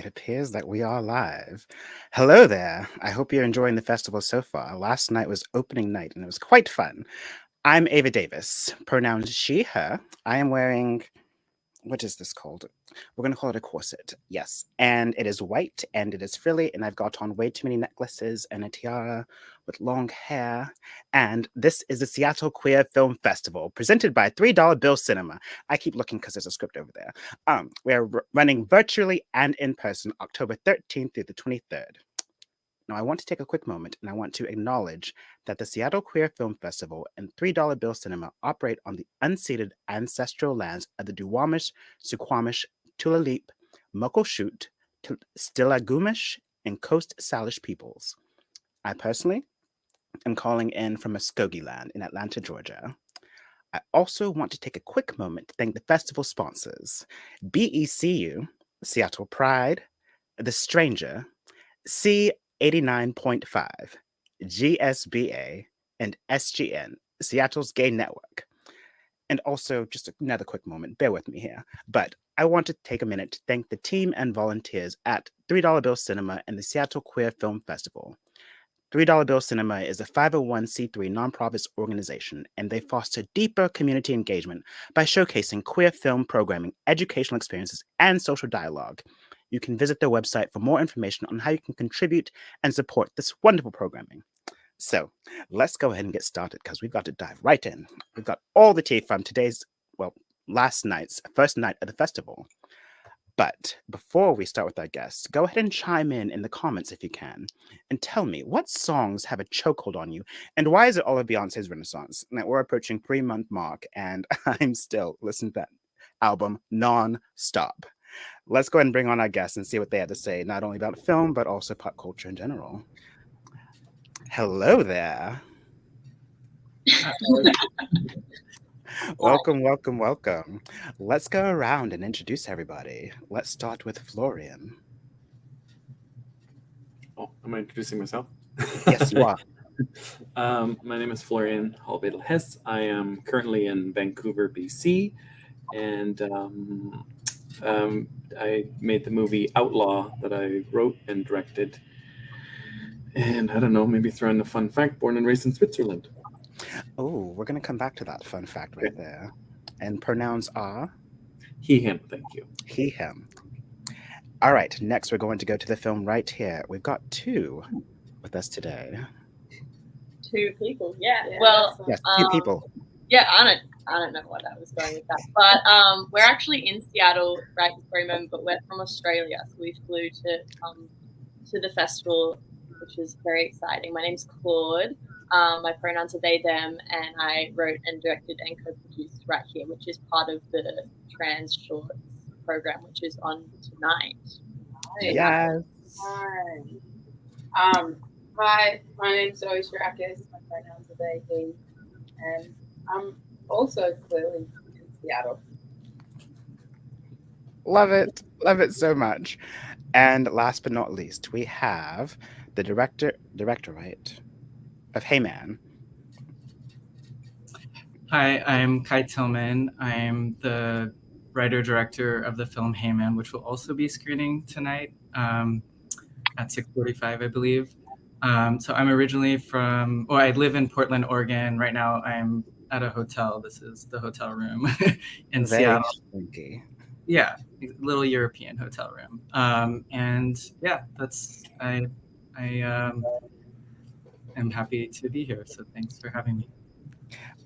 It appears that we are live. Hello there. I hope you're enjoying the festival so far. Last night was opening night and it was quite fun. I'm Ava Davis, pronouns she, her. I am wearing, what is this called? We're going to call it a corset. Yes. And it is white and it is frilly, and I've got on way too many necklaces and a tiara with long hair. And this is the Seattle Queer Film Festival, presented by $3 Bill Cinema. I keep looking because there's a script over there. We're running virtually and in person October 13th through the 23rd. Now, I want to take a quick moment and I want to acknowledge that the Seattle Queer Film Festival and $3 Bill Cinema operate on the unceded ancestral lands of the Duwamish, Suquamish, Tulalip, Muckleshoot, Stillaguamish, and Coast Salish peoples. I personally am calling in from Muskogee Land in Atlanta, Georgia. I also want to take a quick moment to thank the festival sponsors: BECU, Seattle Pride, The Stranger, C89.5, GSBA, and SGN, Seattle's Gay Network. And also, just another quick moment, bear with me here, but I want to take a minute to thank the team and volunteers at $3 Bill Cinema and the Seattle Queer Film Festival. $3 Bill Cinema is a 501c3 nonprofit organization, and they foster deeper community engagement by showcasing queer film programming, educational experiences, and social dialogue. You can visit their website for more information on how you can contribute and support this wonderful programming. So let's go ahead and get started because we've got to dive right in. We've got all the tea from last night's first night of the festival. But before we start with our guests, go ahead and chime in the comments if you can, and tell me what songs have a chokehold on you, and why is it all of Beyonce's Renaissance? Now, we're approaching 3-month mark, and I'm still listening to that album non-stop. Let's go ahead and bring on our guests and see what they had to say, not only about film, but also pop culture in general. Hello there. Welcome. Let's go around and introduce everybody. Let's start with Florian. Oh, am I introducing myself? Yes, you are. My name is Florian Halbedl Hess. I am currently in Vancouver, BC, and I made the movie Outlaw that I wrote and directed. And I don't know, maybe throw in a fun fact: born and raised in Switzerland. Oh, we're going to come back to that fun fact right there. And pronouns are? He, him. Thank you. He, him. All right, next we're going to go to the film right here. We've got two with us today. Two people, yeah. Well, yes, two people. Yeah, I don't know what I was going with that, but we're actually in Seattle right this very moment, but we're from Australia, so we flew to come to the festival, which is very exciting. My name's Claud. My pronouns are they, them, and I wrote and directed and co-produced right here, which is part of the Trans Shorts program, which is on tonight. Yes. Hi, my name's Zoe Shirakis. My pronouns are they, he, and I'm also clearly in Seattle. Love it so much. And last but not least, we have the director, right, of Hey Man. Hi, I'm Kai Tillman. I'm the writer-director of the film Hey Man, which will also be screening tonight at 6:45, I believe. So I'm originally I live in Portland, Oregon. Right now I'm at a hotel. This is the hotel room in Seattle. Slinky. Yeah, little European hotel room. And yeah, I am happy to be here. So thanks for having me.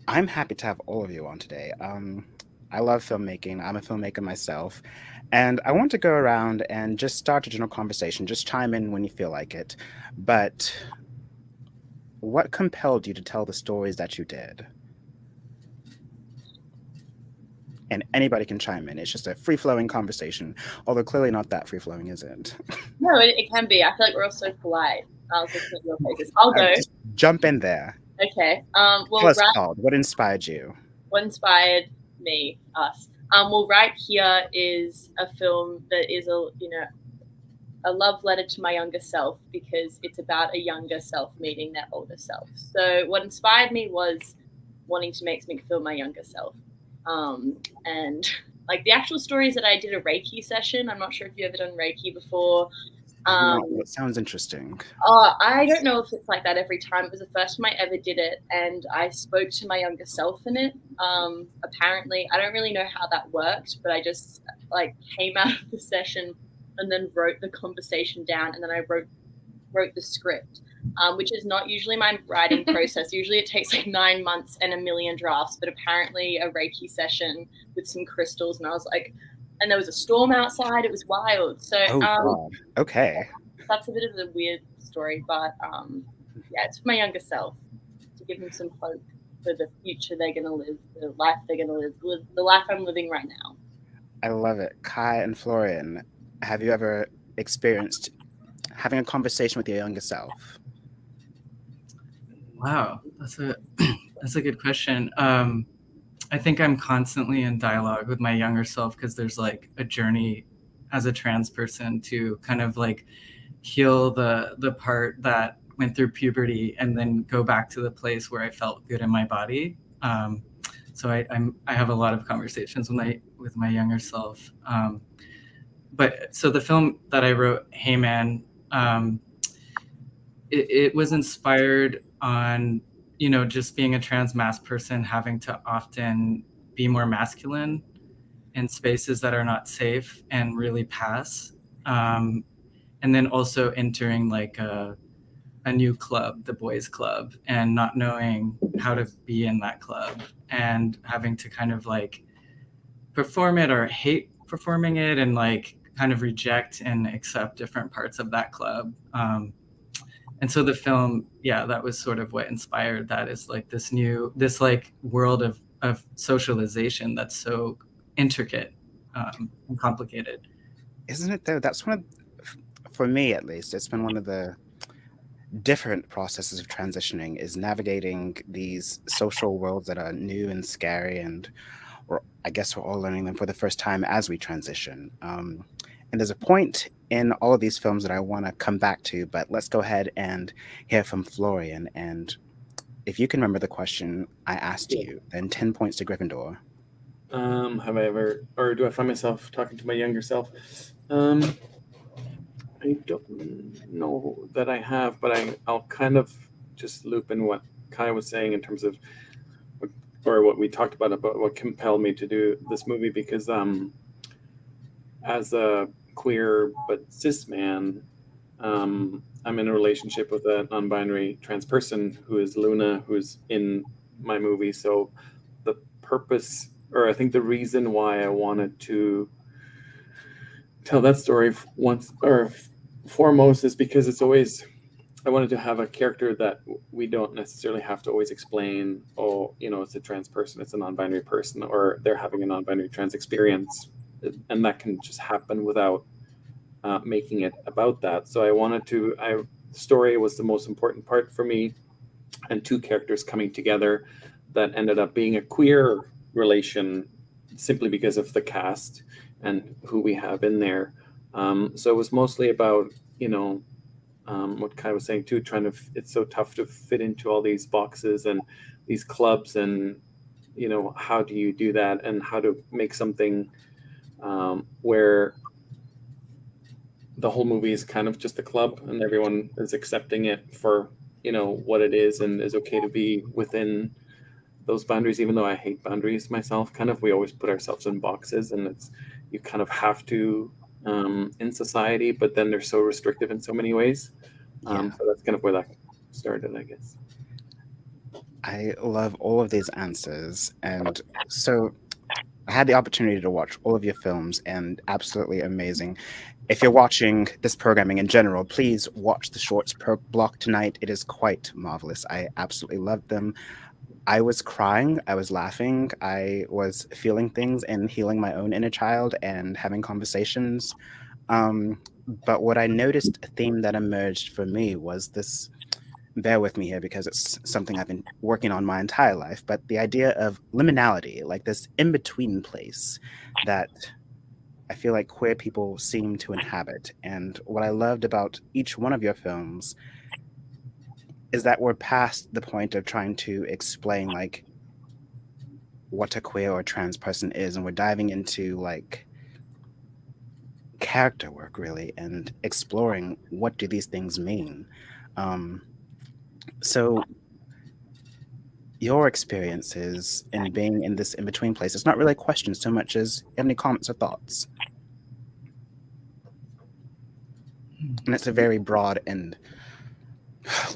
I'm happy to have all of you on today. I love filmmaking. I'm a filmmaker myself. And I want to go around and just start a general conversation. Just chime in when you feel like it. But what compelled you to tell the stories that you did? And anybody can chime in. It's just a free-flowing conversation. Although clearly not that free-flowing, is it? No, it can be. I feel like we're all so polite. I'll go. Just jump in there. Okay. Claud, what inspired you? What inspired me, us? Well, right here is a film that is a love letter to my younger self, because it's about a younger self meeting their older self. So what inspired me was wanting to make something feel my younger self. And like the actual story is that I did a Reiki session. I'm not sure if you've ever done Reiki before. It sounds interesting. I don't know if it's like that every time. It was the first time I ever did it, and I spoke to my younger self in it. Apparently, I don't really know how that worked, but I just like came out of the session and then wrote the conversation down, and then I wrote the script, which is not usually my writing process. Usually it takes like 9 months and a million drafts, but apparently a Reiki session with some crystals, and I was like, and there was a storm outside. It was wild. So God. Okay. that's a bit of a weird story, but yeah, it's for my younger self, to give them some hope for the future they're going to live, the life they're going to live, the life I'm living right now. I love it. Kai and Florian, have you ever experienced having a conversation with your younger self? Wow, that's a good question. I think I'm constantly in dialogue with my younger self, because there's like a journey as a trans person to kind of like heal the part that went through puberty and then go back to the place where I felt good in my body. So I have a lot of conversations with my younger self. But so the film that I wrote, Hey Man, it was inspired on, just being a trans mass person, having to often be more masculine in spaces that are not safe and really pass. And then also entering like a new club, the boys club, and not knowing how to be in that club and having to kind of like perform it or hate performing it and like kind of reject and accept different parts of that club. And so the film, yeah, that was sort of what inspired that, is like this like world of socialization that's so intricate and complicated. Isn't it though? That's for me at least, it's been one of the different processes of transitioning, is navigating these social worlds that are new and scary, and I guess we're all learning them for the first time as we transition. And there's a point in all of these films that I want to come back to, but let's go ahead and hear from Florian. And if you can remember the question I asked you, then 10 points to Gryffindor. Have I ever, or do I find myself talking to my younger self? I don't know that I have, but I'll kind of just loop in what Kai was saying in terms of, what we talked about what compelled me to do this movie, because as a queer but cis man, I'm in a relationship with a non-binary trans person who is Luna, who's in my movie. So the purpose, or I think the reason why I wanted to tell that story foremost, is because I wanted to have a character that we don't necessarily have to always explain, it's a trans person, it's a non-binary person, or they're having a non-binary trans experience, and that can just happen without making it about that. So story was the most important part for me, and two characters coming together that ended up being a queer relation simply because of the cast and who we have in there. So it was mostly about, what Kai was saying too, it's so tough to fit into all these boxes and these clubs, and, how do you do that, and how to make something where the whole movie is kind of just a club and everyone is accepting it for, what it is, and is okay to be within those boundaries, even though I hate boundaries myself. Kind of, we always put ourselves in boxes, and you kind of have to in society, but then they're so restrictive in so many ways. So that's kind of where that started, I guess. I love all of these answers. And so I had the opportunity to watch all of your films, and absolutely amazing. If you're watching this programming in general, please watch the shorts block tonight. It is quite marvelous. I absolutely loved them. I was crying, I was laughing, I was feeling things and healing my own inner child and having conversations. But what I noticed, a theme that emerged for me was this, bear with me here because it's something I've been working on my entire life, but the idea of liminality, like this in-between place that I feel like queer people seem to inhabit. And what I loved about each one of your films is that we're past the point of trying to explain, like, what a queer or trans person is, and we're diving into like character work really and exploring what do these things mean. So your experiences in being in this in-between place, it's not really a question so much as you have any comments or thoughts. And it's a very broad and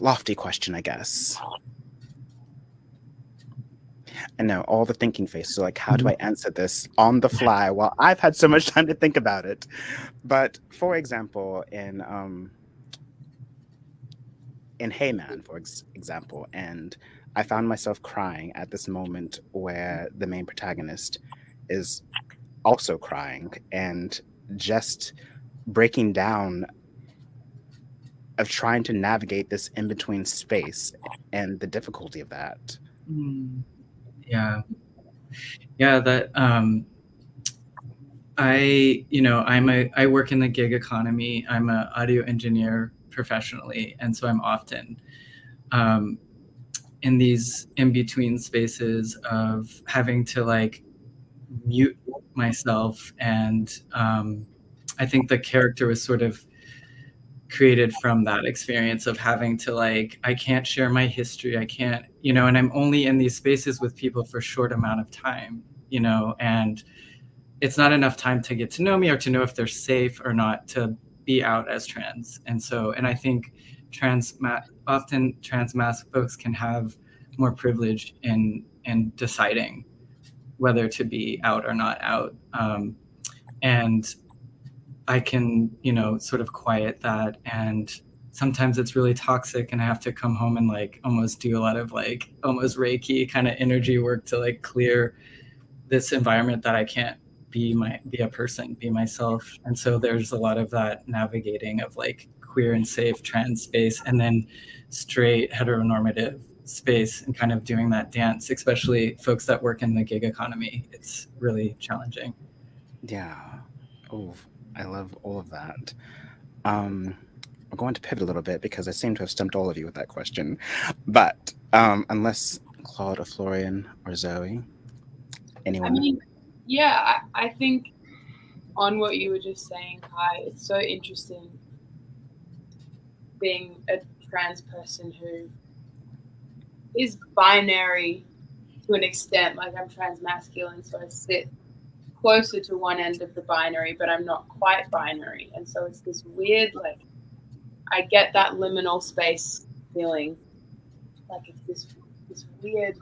lofty question, I guess. I know all the thinking faces are like, how do I answer this on the fly? Well, I've had so much time to think about it. But for example, in Hey Man, for example, and I found myself crying at this moment where the main protagonist is also crying and just breaking down of trying to navigate this in-between space and the difficulty of that. Yeah. That I work in the gig economy. I'm an audio engineer professionally, and so I'm often in these in-between spaces of having to like mute myself, and I think the character was sort of created from that experience of having to like, I can't share my history, I can't, and I'm only in these spaces with people for a short amount of time, and it's not enough time to get to know me or to know if they're safe or not to be out as trans. And I think often trans mask folks can have more privilege in deciding whether to be out or not out. And I can, sort of quiet that. And sometimes it's really toxic and I have to come home and like almost do a lot of like almost Reiki kind of energy work to like clear this environment that I can't be a person, be myself. And so there's a lot of that navigating of like queer and safe trans space and then straight heteronormative space and kind of doing that dance, especially folks that work in the gig economy. It's really challenging. Yeah. Oh, I love all of that. We're going to pivot a little bit because I seem to have stumped all of you with that question. But unless Claude or Florian or Zoe, anyone? I mean, yeah, I think on what you were just saying, Kai, it's so interesting being a trans person who is binary to an extent. Like I'm trans masculine, so I sit closer to one end of the binary, but I'm not quite binary. And so it's this weird, like, I get that liminal space feeling. Like it's this weird.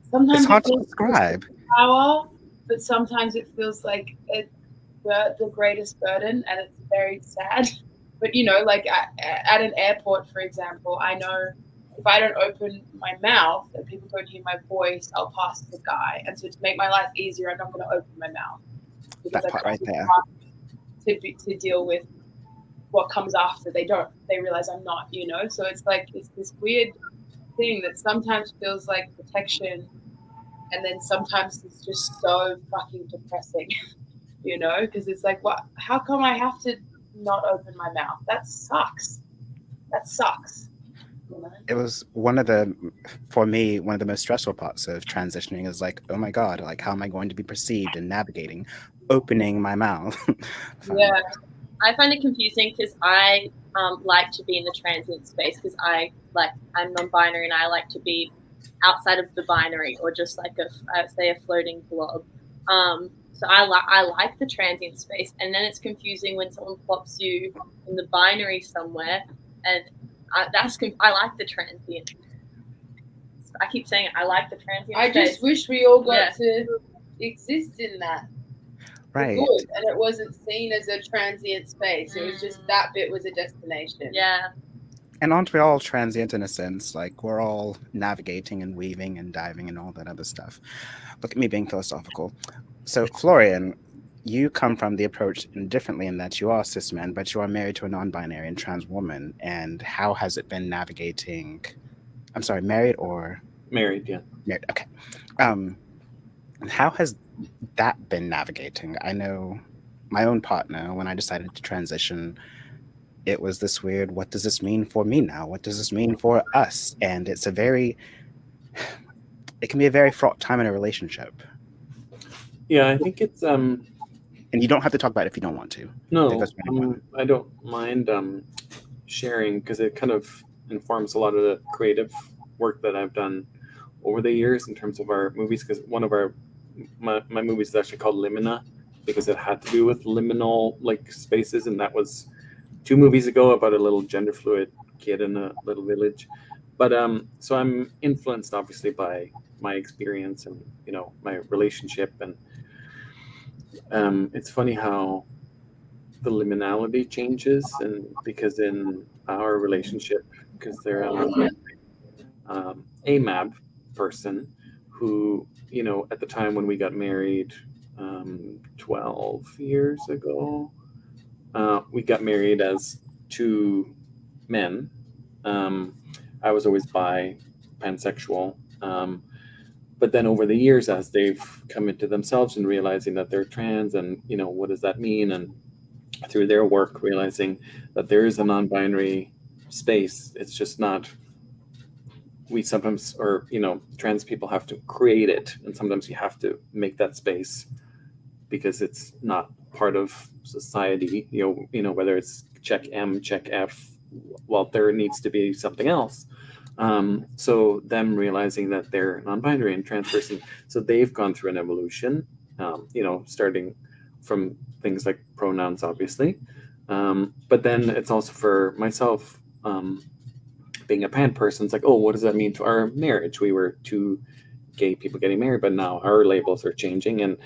Sometimes it's hard to describe. Power, but sometimes it feels like the greatest burden, and it's very sad. But like at an airport, for example, I know if I don't open my mouth and people don't hear my voice, I'll pass the guy. And so to make my life easier, I'm not going to open my mouth. That part right there. To deal with what comes after they realize I'm not, So it's like it's this weird thing that sometimes feels like protection, and then sometimes it's just so fucking depressing, because it's like, what? How come I have to not open my mouth? That sucks. It was for me, one of the most stressful parts of transitioning is like, oh my God, like how am I going to be perceived and navigating opening my mouth? Yeah. I find it confusing because I like to be in the transient space because I'm non-binary and I like to be outside of the binary or just like a floating blob. So I like the transient space, and then it's confusing when someone plops you in the binary somewhere, and I like the transient. I keep saying it, I like the transient. I space. just wish we all got to exist in that. Right. Good, and it wasn't seen as a transient space. It was just that bit was a destination. Yeah. And aren't we all transient in a sense? Like we're all navigating and weaving and diving and all that other stuff. Look at me being philosophical. So Florian, you come from the approach differently in that you are cis men, but you are married to a non-binary and trans woman. And how has it been navigating? I'm sorry, married or? Married, yeah. Married, okay. How has that been navigating? I know my own partner, when I decided to transition, it was this weird, what does this mean for me now? What does this mean for us? And it's a very, it can be a very fraught time in a relationship. Yeah, I think it's And you don't have to talk about it if you don't want to. no, I don't mind sharing, because it kind of informs a lot of the creative work that I've done over the years in terms of our movies. Because one of my movies is actually called Limina, because it had to do with liminal like spaces, and that was 2 movies ago about a little gender fluid kid in a little village. But so I'm influenced obviously by my experience and my relationship, and it's funny how the liminality changes, and because in our relationship, because they're a mab person who at the time when we got married 12 years ago, we got married as 2 men. I was always pansexual, but then over the years, as they've come into themselves and realizing that they're trans, and what does that mean, and through their work realizing that there is a non-binary space, it's just not, we sometimes, or trans people have to create it, and sometimes you have to make that space because it's not part of society, whether it's check M, check F, well, there needs to be something else. So them realizing that they're non-binary and trans person, so they've gone through an evolution, starting from things like pronouns, obviously. But then it's also for myself, being a pan person, it's like, oh, what does that mean to our marriage? We were 2 gay people getting married, but now our labels are changing. And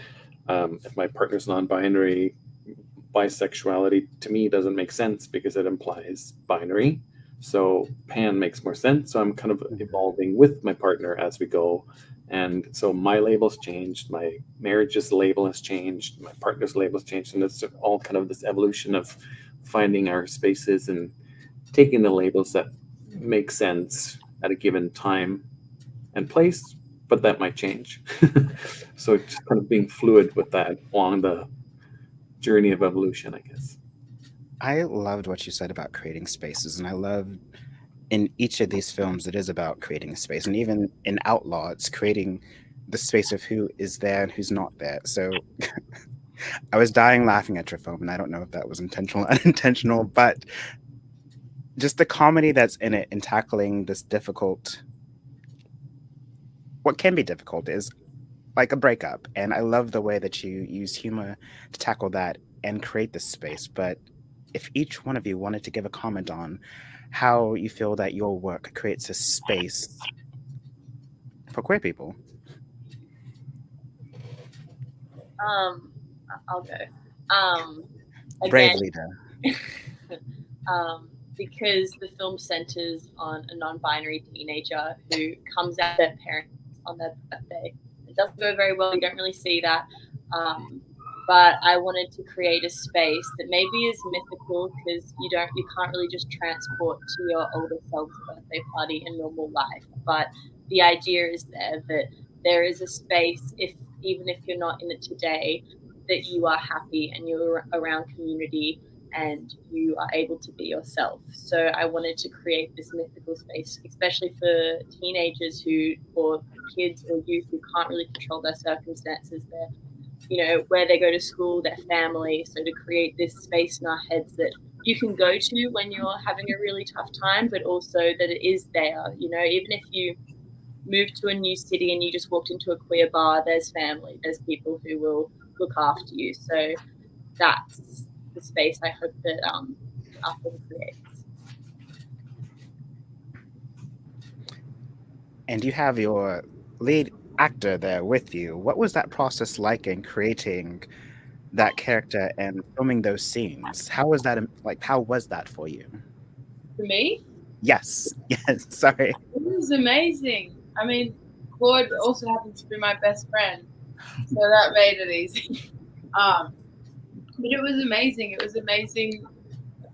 if my partner's non-binary, bisexuality to me doesn't make sense because it implies binary. So pan makes more sense. So I'm kind of evolving with my partner as we go. And so my label's changed, my marriage's label has changed, my partner's label's changed. And it's all kind of this evolution of finding our spaces and taking the labels that make sense at a given time and place, but that might change. So it's kind of being fluid with that along the journey of evolution, I guess. I loved what you said about creating spaces, and I love in each of these films it is about creating a space, and even in Outlaw it's creating the space of who is there and who's not there. So I was dying laughing at your film, and I don't know if that was intentional or unintentional, but just the comedy that's in it and tackling this difficult, what can be difficult, is like a breakup. And I love the way that you use humor to tackle that and create this space. But if each one of you wanted to give a comment on how you feel that your work creates a space for queer people. I'll go. Brave Again, leader. because the film centers on a non-binary teenager who comes out their parents on their birthday. It doesn't go very well. You don't really see that. But I wanted to create a space that maybe is mythical, because you can't really just transport to your older self's birthday party in normal life. But the idea is that there is a space, even if you're not in it today, that you are happy and you're around community and you are able to be yourself. So I wanted to create this mythical space, especially for teenagers or kids or youth who can't really control their circumstances, where they go to school, their family. So to create this space in our heads that you can go to when you're having a really tough time, but also that it is there. Even if you move to a new city and you just walked into a queer bar, there's family, there's people who will look after you. So that's the space I hope that our film creates. And you have your lead actor there with you. What was that process like in creating that character and filming those scenes? How was that for you? For me? Yes. Sorry. It was amazing. I mean, Claud also happens to be my best friend, so that made it easy. But it was amazing. It was amazing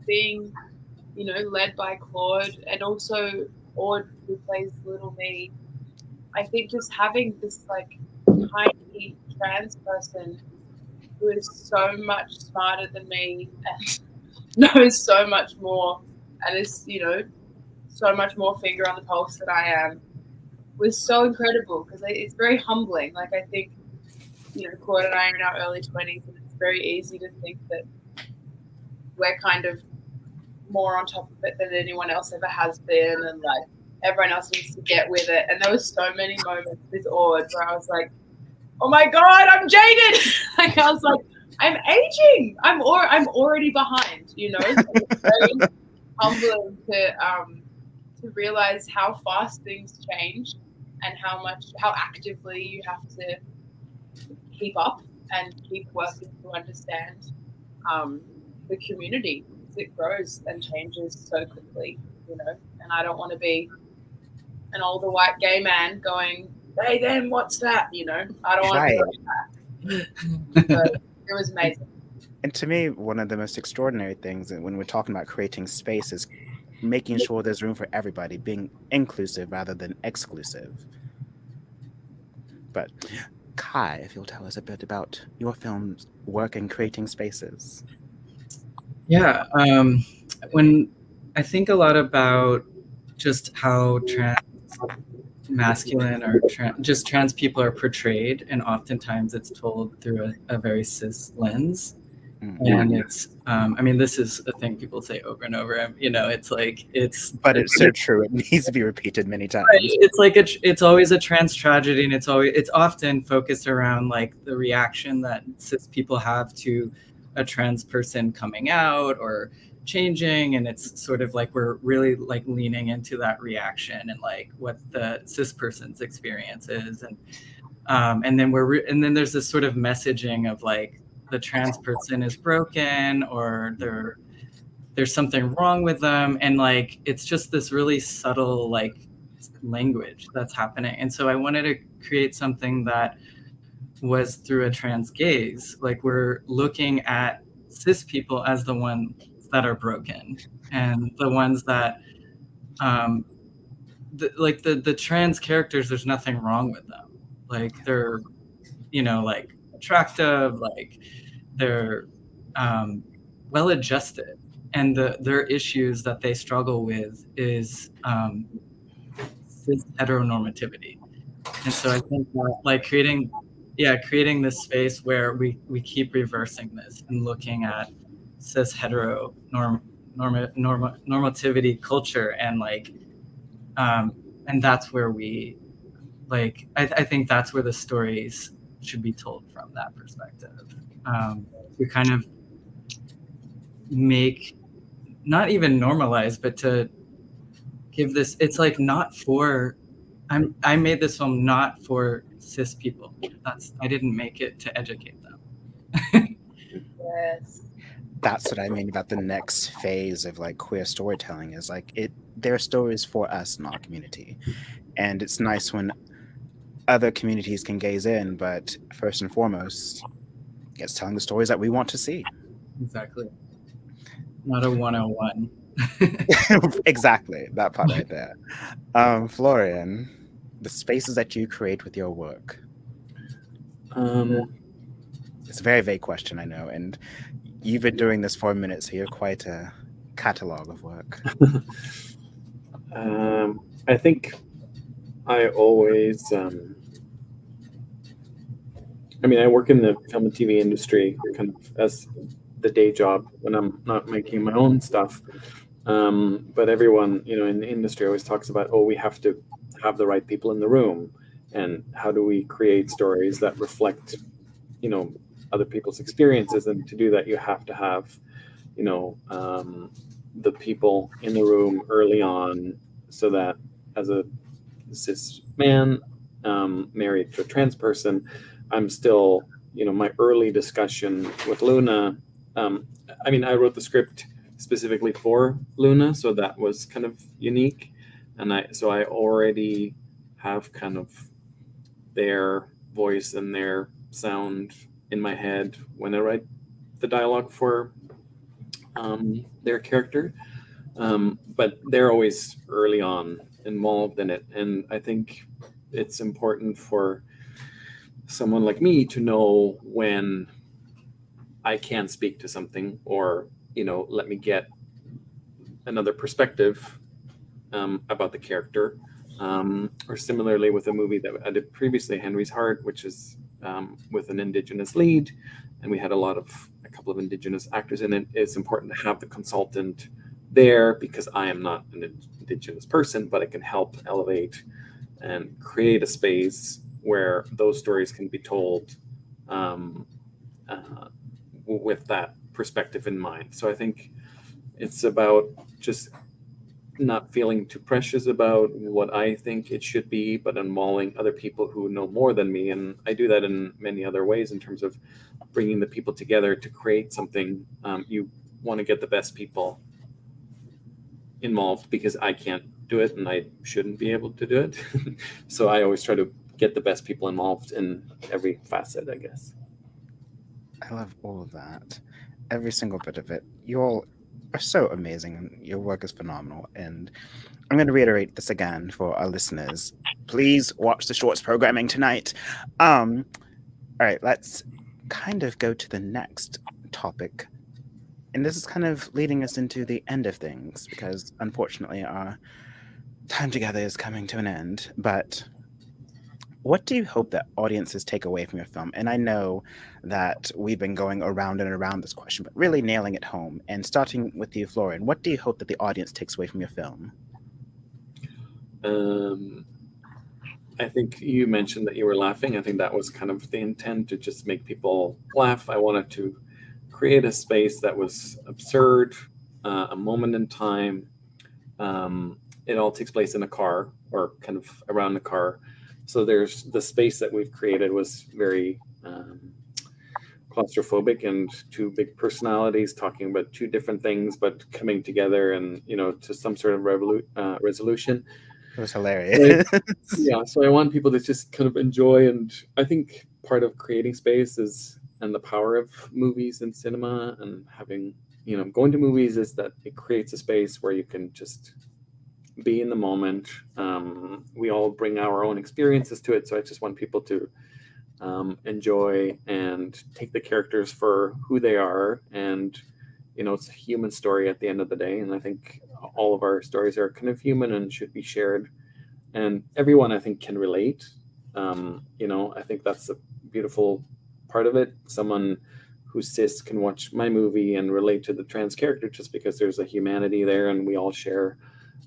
being, led by Claud, and also Aud, who plays Little Me. I think just having this tiny trans person who is so much smarter than me and knows so much more and is, so much more finger on the pulse than I am, was so incredible because it's very humbling. Like, I think, Claud and I are in our early 20s, and it's very easy to think that we're kind of more on top of it than anyone else ever has been, and like everyone else needs to get with it. And there was so many moments with Ord where I was like, oh my God, I'm jaded. Like, I was like, I'm aging. I'm already behind, So it's very humbling to realize how fast things change and how actively you have to keep up and keep working to understand the community. It grows and changes so quickly, and I don't want to be an older white gay man going, they, them, what's that? I don't want to be like that. So it was amazing. And to me, one of the most extraordinary things when we're talking about creating space is making sure there's room for everybody, being inclusive rather than exclusive. But Kai, if you'll tell us a bit about your film's work in creating spaces. Yeah, when I think a lot about just how masculine or just trans people are portrayed, and oftentimes it's told through a very cis lens. And it's, this is a thing people say over and over. But it's so true. It needs to be repeated many times. Right. It's like it's always a trans tragedy, and it's often focused around like the reaction that cis people have to a trans person coming out or changing, and it's sort of like we're really like leaning into that reaction and like what the cis person's experience is, and then there's this sort of messaging of like the trans person is broken or there's something wrong with them, and like it's just this really subtle like language that's happening. And so I wanted to create something that was through a trans gaze. Like, we're looking at cis people as the ones that are broken, and the ones that the trans characters, there's nothing wrong with them. Like, they're like attractive, like they're well adjusted, and their issues that they struggle with is cis heteronormativity. And so I think that like creating this space where we keep reversing this and looking at cis hetero normativity culture, and like and that's where we like I think that's where the stories should be told from that perspective. To kind of make, not even normalize, but to give this, it's like not for, I made this film not for cis people. I didn't make it to educate them. Yes. That's what I mean about the next phase of like queer storytelling, is like there are stories for us in our community. And it's nice when other communities can gaze in, but first and foremost, it's telling the stories that we want to see. Exactly. Not a 101. Exactly, that part right there. Florian, the spaces that you create with your work. It's a very vague question, I know, and you've been doing this for a minute, so you're quite a catalog of work. I think I always, I work in the film and TV industry kind of as the day job when I'm not making my own stuff. But everyone, in the industry always talks about, we have to have the right people in the room, and how do we create stories that reflect, other people's experiences. And to do that, you have to have, the people in the room early on, so that as a cis man married to a trans person, I'm still, my early discussion with Luna. I wrote the script specifically for Luna, so that was kind of unique, and I already have kind of their voice and their sound in my head when I write the dialogue for their character, but they're always early on involved in it. And I think it's important for someone like me to know when I can speak to something, or let me get another perspective about the character, Or similarly with a movie that I did previously, Henry's Heart, which is with an Indigenous lead, and we had a couple of Indigenous actors in it. It's important to have the consultant there because I am not an Indigenous person, but it can help elevate and create a space where those stories can be told with that perspective in mind. So I think it's about just not feeling too precious about what I think it should be, but involving other people who know more than me. And I do that in many other ways in terms of bringing the people together to create something. You want to get the best people involved because I can't do it and I shouldn't be able to do it. So I always try to get the best people involved in every facet, I guess. I love all of that. Every single bit of it. You all are so amazing and your work is phenomenal. And I'm going to reiterate this again for our listeners. Please watch the shorts programming tonight. All right, let's kind of go to the next topic. And this is kind of leading us into the end of things because unfortunately our time together is coming to an end. But what do you hope that audiences take away from your film? And I know that we've been going around and around this question, but really nailing it home. And starting with you, Florian, what do you hope that the audience takes away from your film? I think you mentioned that you were laughing. I think that was kind of the intent, to just make people laugh. I wanted to create a space that was absurd, a moment in time. It all takes place in a car or kind of around the car. So there's the space that we've created was very claustrophobic, and two big personalities talking about two different things, but coming together and, to some sort of resolution. It was hilarious. Yeah, so I want people to just kind of enjoy, and I think part of creating space is, and the power of movies and cinema and having, going to movies, is that it creates a space where you can just be in the moment. We all bring our own experiences to it, so I just want people to enjoy and take the characters for who they are, and it's a human story at the end of the day, and I think all of our stories are kind of human and should be shared, and everyone, I think, can relate. I think that's a beautiful part of it. Someone who's cis can watch my movie and relate to the trans character just because there's a humanity there and we all share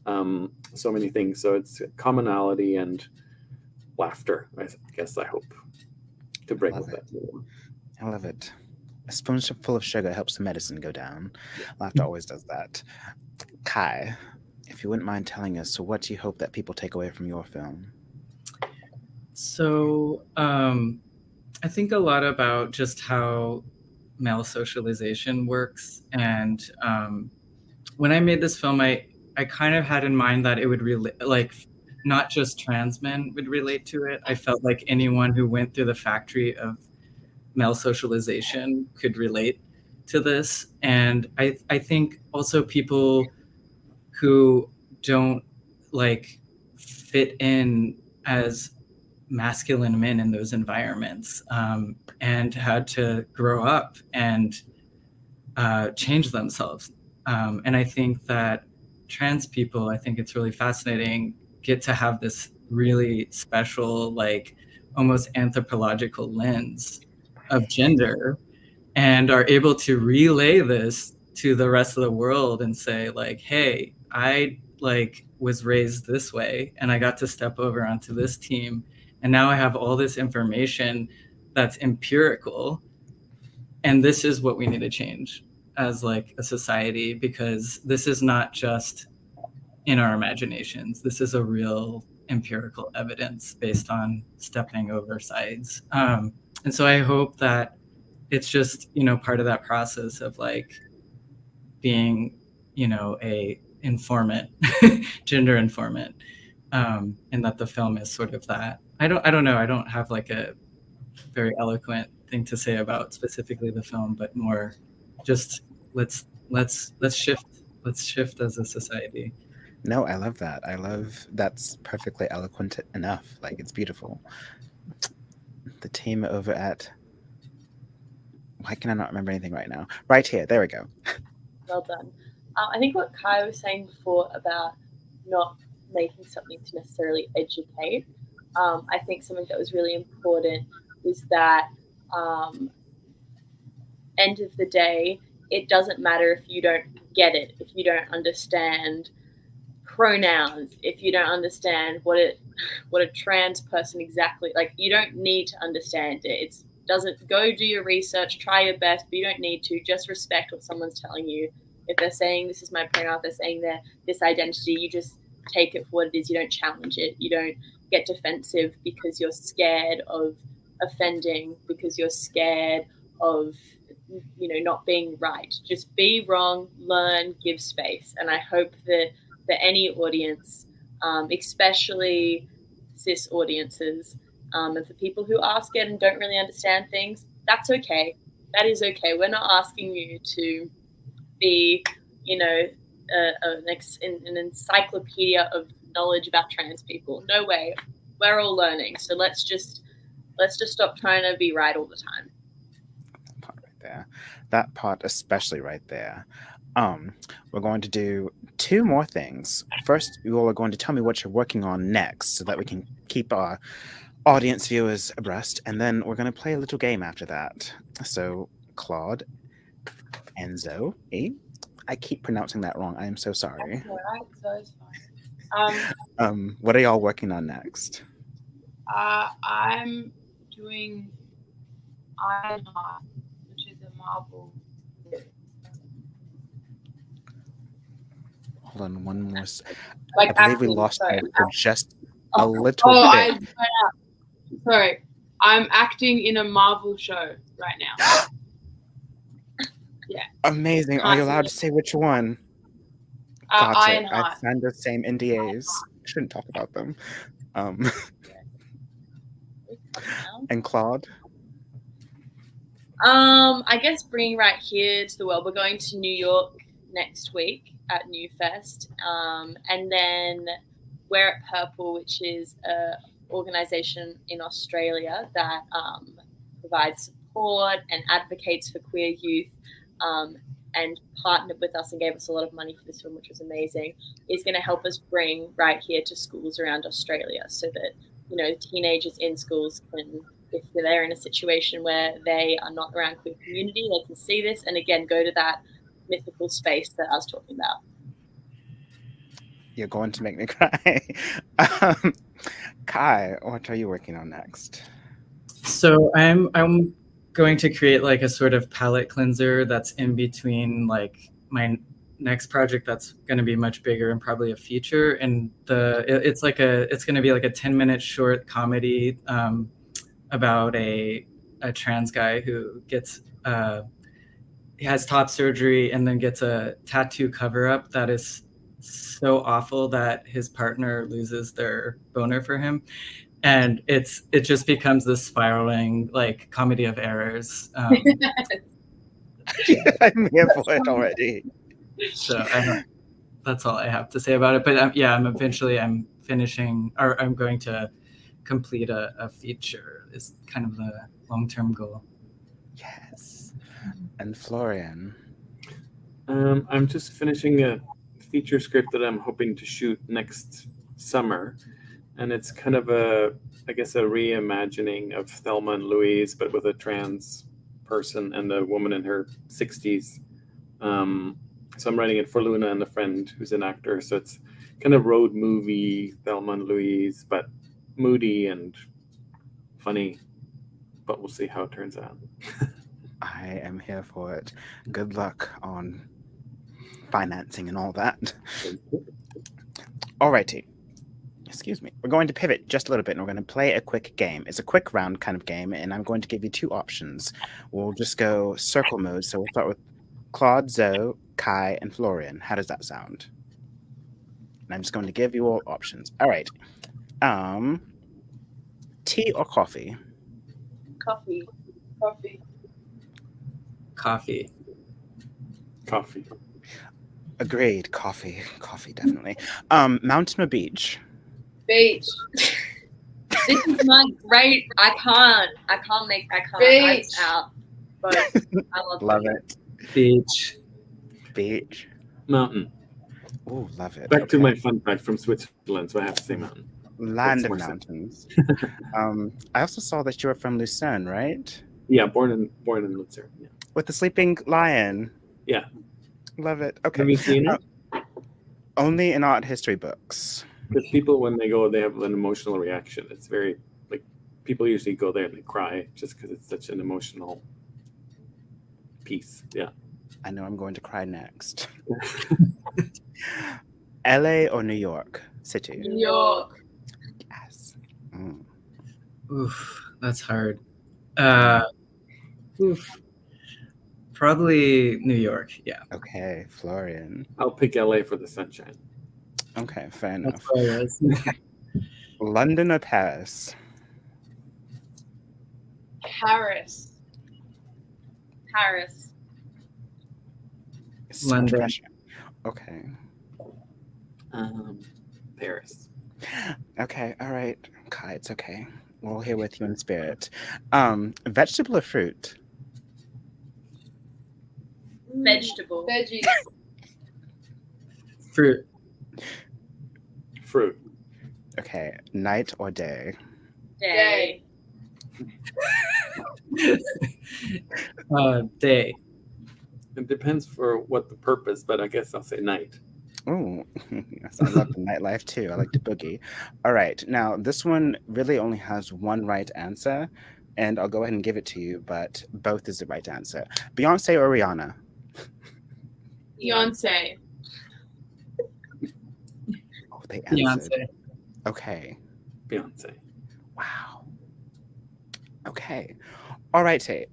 so many things. So it's commonality and laughter, I guess, I hope to bring with that. I love it. A spoonful full of sugar helps the medicine go down. Laughter always does that. Kai, if you wouldn't mind telling us, so what do you hope that people take away from your film? So I think a lot about just how male socialization works. And when I made this film, I kind of had in mind that it would not just trans men would relate to it. I felt like anyone who went through the factory of male socialization could relate to this. And I think also people who don't fit in as masculine men in those environments, and had to grow up and change themselves. And I think that trans people, I think it's really fascinating, get to have this really special, almost anthropological lens of gender, and are able to relay this to the rest of the world and say, hey, I was raised this way and I got to step over onto this team, and now I have all this information that's empirical, and this is what we need to change as a society, because this is not just in our imaginations. This is a real empirical evidence based on stepping over sides. And so I hope that it's just, part of that process of being, a informant, gender informant, and that the film is sort of that. I don't know. I don't have a very eloquent thing to say about specifically the film, but more just let's shift as a society. No, I love that. That's perfectly eloquent enough. It's beautiful. The team over at, why can I not remember anything right now? Right here, there we go. Well done. I think what Kai was saying before about not making something to necessarily educate. I think something that was really important is that end of the day, it doesn't matter if you don't get it, if you don't understand pronouns, if you don't understand what a trans person exactly, like, you don't need to understand it. It doesn't, go do your research, try your best, but you don't need to. Just respect what someone's telling you. If they're saying this is my pronoun, if they're saying this identity, you just take it for what it is. You don't challenge it. You don't get defensive because you're scared of offending, because you're scared of, you know, not being right. Just be wrong, learn, give space. And I hope that for any audience, especially cis audiences, and for people who are scared and don't really understand things, that's okay. That is okay. We're not asking you to be, you know, an encyclopedia of knowledge about trans people. No way. We're all learning. So let's just stop trying to be right all the time. That part right there. That part especially right there. We're going to do two more things. First, you all are going to tell me what you're working on next so that we can keep our audience viewers abreast. And then we're going to play a little game after that. So, Claud and Zoe. I keep pronouncing that wrong. I am so sorry. That's all right. So it's fine. What are y'all working on next? I'm doing Ironheart, which is a Marvel. Hold on one more. Like, I believe we acting, lost sorry. you for just a little bit. Sorry. I'm acting in a Marvel show right now. Yeah. Amazing. Are you allowed to say which one? Gotcha. Ironheart. I signed the same NDAs. Shouldn't talk about them. And Claude? I guess bringing right here to the world. We're going to New York next week at New Fest, and then we're at Purple, which is an organization in Australia that provides support and advocates for queer youth, and partnered with us and gave us a lot of money for this film, which was amazing. Is going to help us bring right here to schools around Australia, so that, you know, teenagers in schools can, if they're in a situation where they are not around queer community, they can see this and again go to that mythical space that I was talking about. You're going to make me cry. Kai, what are you working on next? So I'm going to create like a sort of palette cleanser that's in between like my next project that's going to be much bigger and probably a feature. And it's going to be like a 10-minute short comedy about a trans guy who gets he has top surgery and then gets a tattoo cover up that is so awful that his partner loses their boner for him. And it just becomes this spiraling like comedy of errors. I'm here for it already. So that's all I have to say about it. But I'm finishing, or I'm going to complete a feature is kind of the long-term goal. Yes. And Florian? I'm just finishing a feature script that I'm hoping to shoot next summer. And it's kind of a reimagining of Thelma and Louise, but with a trans person and a woman in her 60s. So I'm writing it for Luna and a friend who's an actor. So it's kind of road movie Thelma and Louise, but moody and funny. But we'll see how it turns out. I am here for it. Good luck on financing and all that. Alrighty. Excuse me. We're going to pivot just a little bit and we're going to play a quick game. It's a quick round kind of game, and I'm going to give you two options. We'll just go circle mode. So we'll start with Claude, Zoe, Kai, and Florian. How does that sound? And I'm just going to give you all options. All right. Tea or coffee? Coffee. Agreed. Coffee, definitely. Mountain or beach? Beach. This is my great. I can't Beach. out. But I love it. Beach. Beach. Mountain. Oh, love it. Back to Okay. my fun fact from Switzerland, so I have to say mountain. Land Makes of more sense. mountains. I also saw that you were from Lucerne, right? Yeah, born in Lucerne. Yeah. With the sleeping lion. Yeah. Love it. Have Okay. you seen it? Only in art history books. Because people, when they go, they have an emotional reaction. It's very, like, people usually go there and they cry just because it's such an emotional piece. Yeah. I know I'm going to cry next. LA or New York City? New York. Yes. Oof, that's hard. Oof. Probably New York. Yeah. Okay, Florian. I'll pick LA for the sunshine. Okay, fair That's enough. where I was. London or Paris? Paris. Paris. So much London. pressure. Okay. Paris. Okay, all right. Kai, it's okay. We're all here with you in spirit. Vegetable or fruit? Vegetable. Veggies. Fruit. Fruit. Okay, night or day? Day. Day. It depends for what the purpose, but I guess I'll say night. Oh, yes, I love the nightlife too. I like to boogie. All right, now this one really only has one right answer, and I'll go ahead and give it to you, but both is the right answer. Beyonce or Rihanna? Beyonce. Oh, they answered. Beyonce. Okay. Beyonce. Wow. Okay. All righty.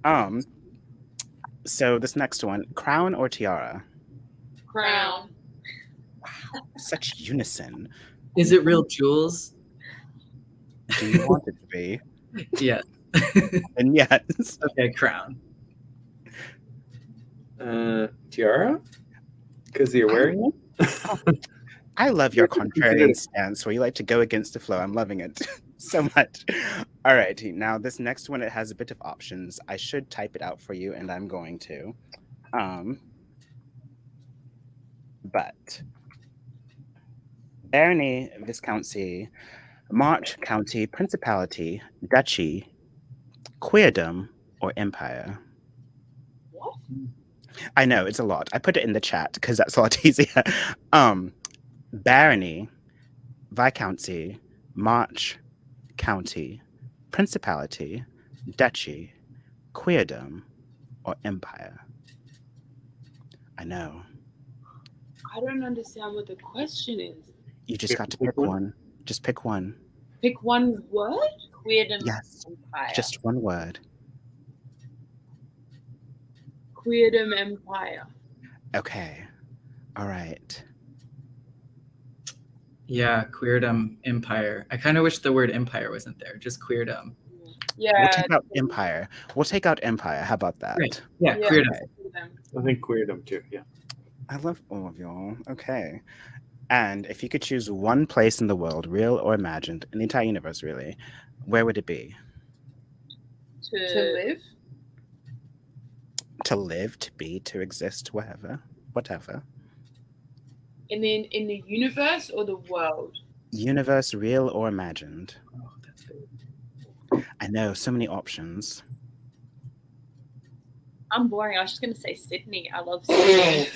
So this next one, crown or tiara? Crown. Such unison. Is it real jewels? Do you want it to be? Yes. And yes. Okay, crown. Tiara? Because you're wearing it? I love your Consider contrarian it. stance where you like to go against the flow. I'm loving it so much. All right. Now, this next one, it has a bit of options. I should type it out for you, and I'm going to. But barony, viscountcy, march, county, principality, duchy, queerdom, or empire. What? I know, it's a lot. I put it in the chat because that's a lot easier. Barony, viscountcy, march, county, principality, duchy, queerdom, or empire. I know. I don't understand what the question is. You just got to pick one. Just pick one. Pick one word? Queerdom Yes. Empire. Just one word. Queerdom Empire. Okay. All right. Yeah, queerdom empire. I kind of wish the word empire wasn't there. Just queerdom. We'll Yeah. take out empire. We'll take out empire. How about that? Right. Yeah, Yeah. queerdom. I think queerdom too, yeah. I love all of y'all. Okay. And if you could choose one place in the world, real or imagined, in the entire universe, really, where would it be? To live? To live, to be, to exist, whatever. In the universe or the world? Universe, real or imagined. Oh, that's good. I know, so many options. I'm boring. I was just going to say Sydney. I love Sydney.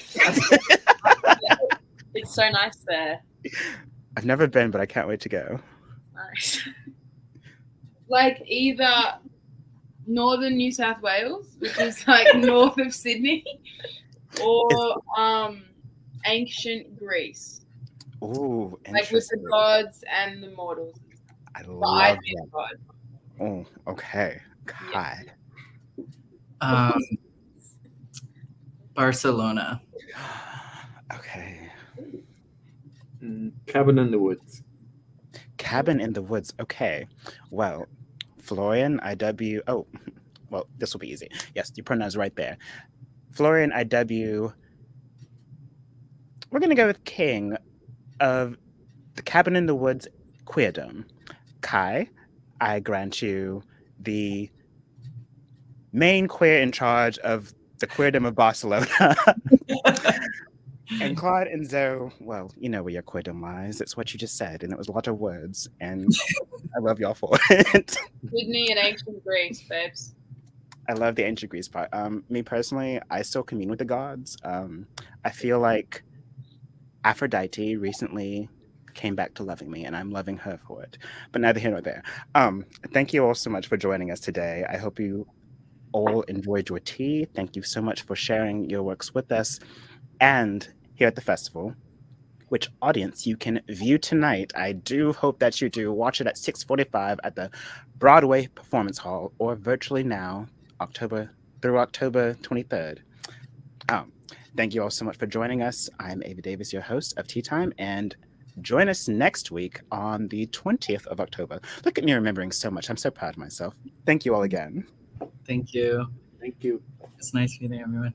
It's so nice there. I've never been, but I can't wait to go. Nice. Like either northern New South Wales, which is like north of Sydney, or ancient Greece. Ooh, Like with the interesting. gods and the mortals. I The love idea that. of God. Oh, okay. God. Barcelona. Okay. Cabin in the woods. Cabin in the woods. Okay. Well, Florian, oh, well, this will be easy. Yes, your pronouns right there. Florian, we're going to go with king of the cabin in the woods queerdom. Kai, I grant you the main queer in charge of the queerdom of Barcelona. And Claude and Zoe, well, you know where your quidem lies. It's what you just said, and it was a lot of words, and I love y'all for it. Sydney and ancient Greece, babes. I love the ancient Greece part. Me personally, I still commune with the gods. I feel like Aphrodite recently came back to loving me, and I'm loving her for it. But neither here nor there. Thank you all so much for joining us today. I hope you all enjoyed your tea. Thank you so much for sharing your works with us. And here at the festival, which audience you can view tonight. I do hope that you do. Watch it at 6:45 at the Broadway Performance Hall or virtually now, October 23rd. Thank you all so much for joining us. I'm Ava Davis, your host of Tea Time, and join us next week on the 20th of October. Look at me remembering so much. I'm so proud of myself. Thank you all again. Thank you. Thank you. It's nice meeting everyone.